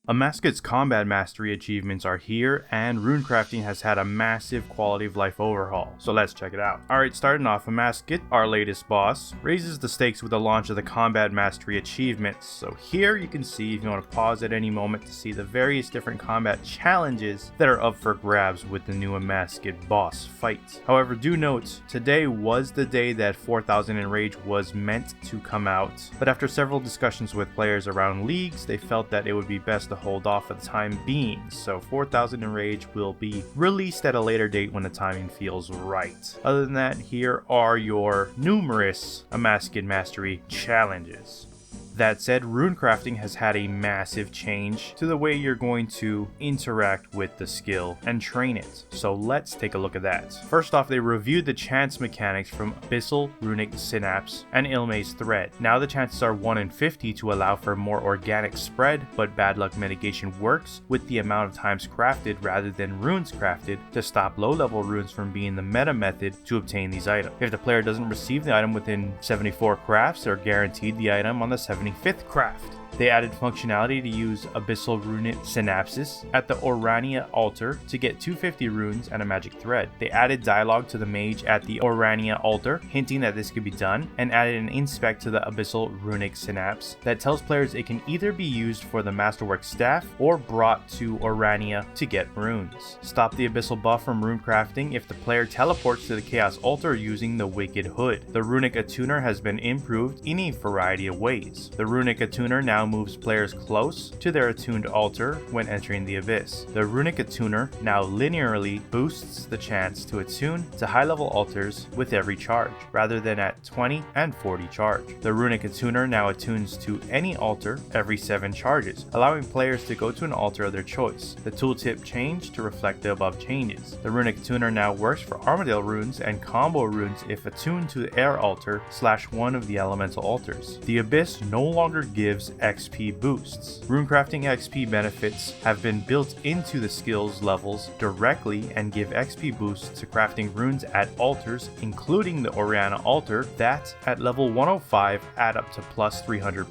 Amaskut's Combat Mastery Achievements are here, and Runecrafting has had a massive quality of life overhaul, so let's check it out. Alright, starting off, Amascut, our latest boss, raises the stakes with the launch of the Combat Mastery Achievements. So here you can see, if you want to pause at any moment to see the various different combat challenges that are up for grabs with the new Amascut boss fight. However, do note, today was the day that 4000 Enrage was meant to come out, but after several discussions with players around leagues, they felt that it would be best to hold off for the time being, so 4000 Enrage will be released at a later date when the timing feels right. Other than that, here are your numerous Amascut Mastery challenges. That said, Runecrafting has had a massive change to the way you're going to interact with the skill and train it, so let's take a look at that. First off, they reviewed the chance mechanics from Abyssal, Runic Synapse, and Ilme's Thread. Now the chances are 1 in 50 to allow for more organic spread, but bad luck mitigation works with the amount of times crafted rather than runes crafted to stop low-level runes from being the meta method to obtain these items. If the player doesn't receive the item within 74 crafts, they're guaranteed the item on the 75th craft. They added functionality to use Abyssal Runic Synapses at the Orania altar to get 250 runes and a magic thread. They added dialogue to the mage at the Orania altar, hinting that this could be done, and added an inspect to the Abyssal Runic Synapse that tells players it can either be used for the Masterwork staff or brought to Orania to get runes. Stop the Abyssal buff from Runecrafting if the player teleports to the Chaos altar using the Wicked Hood. The Runic Attuner has been improved in a variety of ways. The Runic Attuner now moves players close to their attuned altar when entering the abyss. The Runic Attuner now linearly boosts the chance to attune to high-level altars with every charge, rather than at 20 and 40 charge. The Runic Attuner now attunes to any altar every 7 charges, allowing players to go to an altar of their choice. The tooltip changed to reflect the above changes. The Runic Attuner now works for Armadale runes and combo runes if attuned to the air altar / one of the elemental altars. The abyss no longer gives XP boosts. Runecrafting XP benefits have been built into the skills levels directly and give XP boosts to crafting runes at altars, including the Oriana altar that at level 105 add up to plus 300%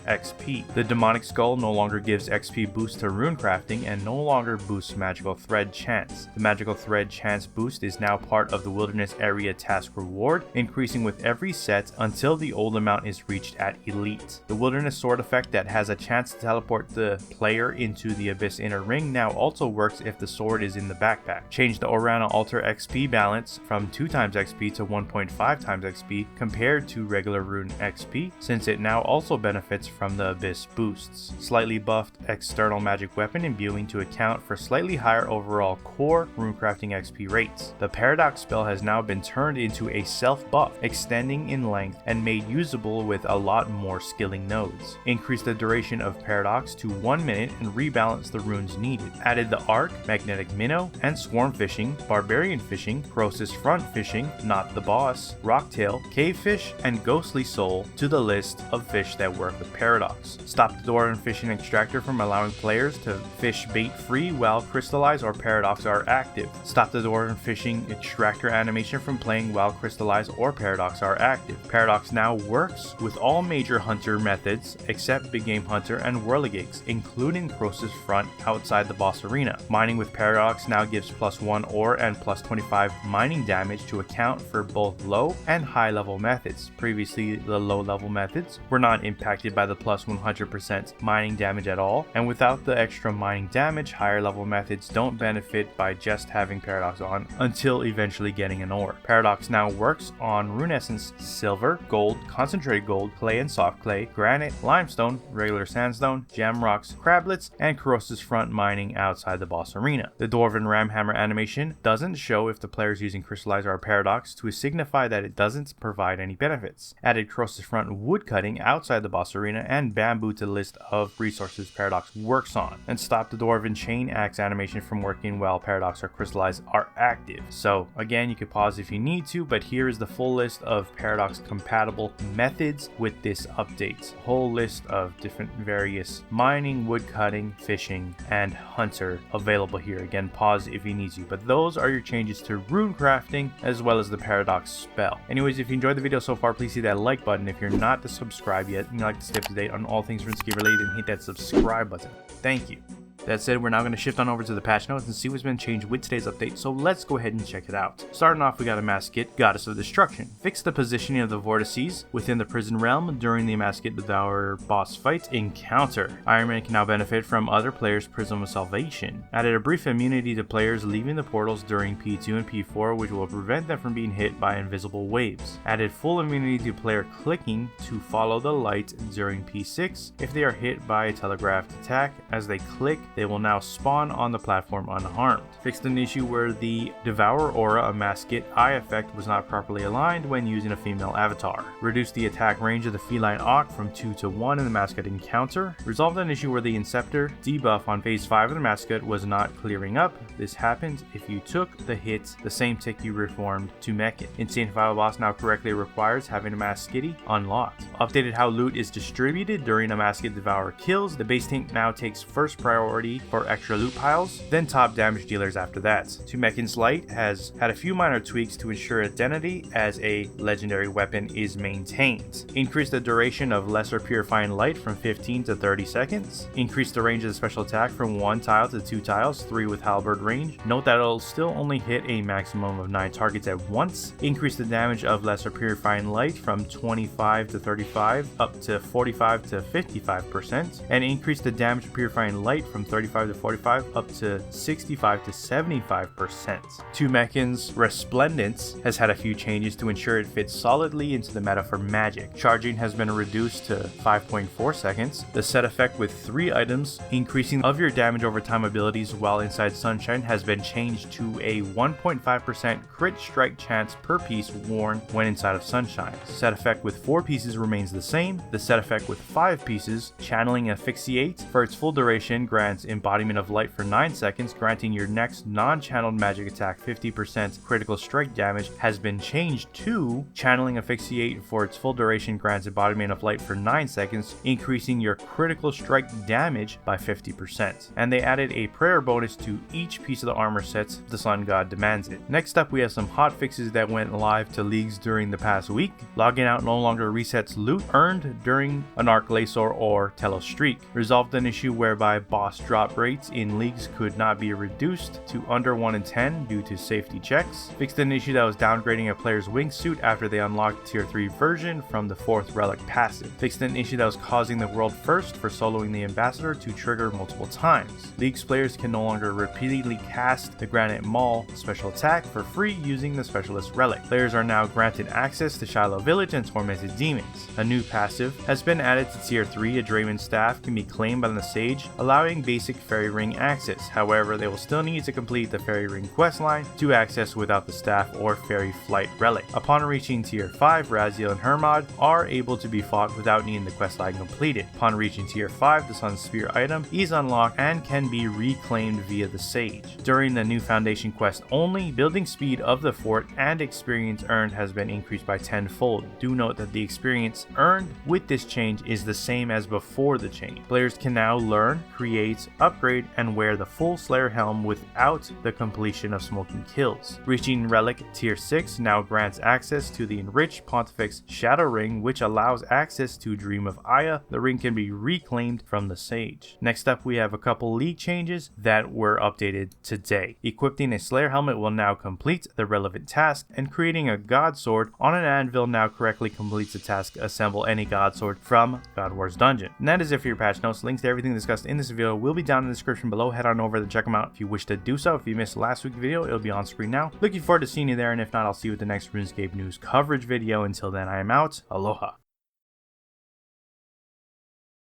XP. The Demonic Skull no longer gives XP boost to runecrafting and no longer boosts Magical Thread chance. The Magical Thread chance boost is now part of the Wilderness Area task reward, increasing with every set until the old amount is reached at Elite. The Wilderness Sword effect that has a chance to teleport the player into the Abyss Inner Ring now also works if the sword is in the backpack. Change the Oriana Altar XP balance from 2 times XP to 1.5 times XP compared to regular rune XP, since it now also benefits from the Abyss boosts. Slightly buffed external magic weapon imbuing to account for slightly higher overall core runecrafting XP rates. The Paradox spell has now been turned into a self buff, extending in length and made usable with a lot more skilling nodes. Increase the duration of Paradox to 1 minute and rebalance the runes needed. Added the Arc, Magnetic Minnow, and Swarm Fishing, Barbarian Fishing, Croesus Front Fishing, Not the Boss, Rocktail, Cavefish, and Ghostly Soul to the list of fish that work with Paradox. Stop the Dwarven Fishing Extractor from allowing players to fish bait free while Crystallize or Paradox are active. Stop the Dwarven Fishing Extractor animation from playing while Crystallize or Paradox are active. Paradox now works with all major hunter methods except Big Game Hunter and Whirligigs, including Croesus Front outside the boss arena. Mining with Paradox now gives +1 ore and +25 mining damage to account for both low and high level methods. Previously, the low level methods were not impacted by the +100% mining damage at all, and without the extra mining damage, higher level methods don't benefit by just having Paradox on until eventually getting an ore. Paradox now works on Rune Essence Silver, Gold, Concentrated Gold, Clay and Soft Clay, Granite, Limestone, regular sandstone, gem rocks, crablets, and Croesus Front mining outside the boss arena. The Dwarven Ramhammer animation doesn't show if the player is using Crystallizer or Paradox to signify that it doesn't provide any benefits. Added Croesus Front wood cutting outside the boss arena and bamboo to the list of resources Paradox works on. And stop the Dwarven Chain Axe animation from working while Paradox or Crystallize are active. So again, you could pause if you need to, but here is the full list of Paradox compatible methods with this update. Whole list of different various mining, wood cutting, fishing, and hunter available here. Again, pause if you need to, but those are your changes to Runecrafting as well as the paradox spell. Anyways, if you enjoyed the video so far, please hit that like button. If you're not subscribed yet and you'd like to stay up to date on all things RuneScape related, then hit that subscribe button. Thank you. That said, we're now going to shift on over to the patch notes and see what's been changed with today's update, so let's go ahead and check it out. Starting off, we got Amascut, Goddess of Destruction. Fix the positioning of the vortices within the prison realm during the Amascut Devourer boss fight encounter. Iron Man can now benefit from other players' Prism of Salvation. Added a brief immunity to players leaving the portals during P2 and P4, which will prevent them from being hit by invisible waves. Added full immunity to player clicking to follow the light during P6 if they are hit by a telegraphed attack. As they click, they will now spawn on the platform unharmed. Fixed an issue where the Devourer Aura Amascut eye effect was not properly aligned when using a female avatar. Reduced the attack range of the feline Auk from 2 to 1 in the Amascut encounter. Resolved an issue where the Inceptor debuff on phase 5 of the Amascut was not clearing up. This happens if you took the hit the same tick you reformed to Mechan. Insane File Boss now correctly requires having a Amascuti unlocked. Updated how loot is distributed during Amascut Devourer kills. The base tank now takes first priority for extra loot piles, then top damage dealers after that. To Mechan's Light has had a few minor tweaks to ensure identity as a legendary weapon is maintained. Increase the duration of Lesser Purifying Light from 15 to 30 seconds. Increase the range of the special attack from 1 tile to 2 tiles, 3 with halberd range. Note that it'll still only hit a maximum of 9 targets at once. Increase the damage of Lesser Purifying Light from 25 to 35 up to 45 to 55%, and increase the damage of Purifying Light from 35 to 45 up to 65 to 75%. To Mechan's Resplendence has had a few changes to ensure it fits solidly into the meta for magic. Charging has been reduced to 5.4 seconds. The set effect with 3 items increasing of your damage over time abilities while inside Sunshine has been changed to a 1.5% crit strike chance per piece worn when inside of Sunshine. Set effect with 4 pieces remains the same. The set effect with 5 pieces, Channeling Asphyxiate, for its full duration grants Embodiment of Light for 9 seconds, granting your next non-channeled magic attack 50% critical strike damage, has been changed to Channeling Asphyxiate for its full duration grants Embodiment of Light for 9 seconds, increasing your critical strike damage by 50%. And they added a prayer bonus to each piece of the armor sets if the Sun God demands it. Next up, we have some hot fixes that went live to leagues during the past week. Logging out no longer resets loot earned during an Arc Lacer or Telos streak. Resolved an issue whereby boss drop rates in leagues could not be reduced to under 1 in 10 due to safety checks. Fixed an issue that was downgrading a player's wingsuit after they unlocked tier 3 version from the 4th relic passive. Fixed an issue that was causing the world first for soloing the ambassador to trigger multiple times. League's players can no longer repeatedly cast the Granite Maul special attack for free using the specialist relic. Players are now granted access to Shiloh Village and Tormented Demons. A new passive has been added to tier 3. A Draven staff can be claimed by the Sage, allowing basic Fairy Ring access. However, they will still need to complete the Fairy Ring questline to access without the staff or Fairy Flight relic. Upon reaching tier 5, Raziel and Hermod are able to be fought without needing the questline completed. Upon reaching tier 5, the Sun Spear item is unlocked and can be reclaimed via the Sage. During the new Foundation quest only, building speed of the fort and experience earned has been increased by 10-fold. Do note that the experience earned with this change is the same as before the change. Players can now learn, create, upgrade, and wear the full Slayer helm without the completion of smoking kills. Reaching relic tier 6 now grants access to the enriched Pontifex Shadow Ring, which allows access to Dream of Aya. The ring can be reclaimed from the Sage. Next up, we have a couple league changes that were updated today. Equipping a Slayer helmet will now complete the relevant task, and creating a God Sword on an anvil now correctly completes the task. Assemble any God Sword from God Wars Dungeon. And that is it for your patch notes. Links to everything discussed in this video will be down in the description below. Head on over to check them out if you wish to do so. If you missed last week's video, it'll be on screen now. Looking forward to seeing you there, and if not, I'll see you with the next RuneScape news coverage video. Until then, I am out. Aloha.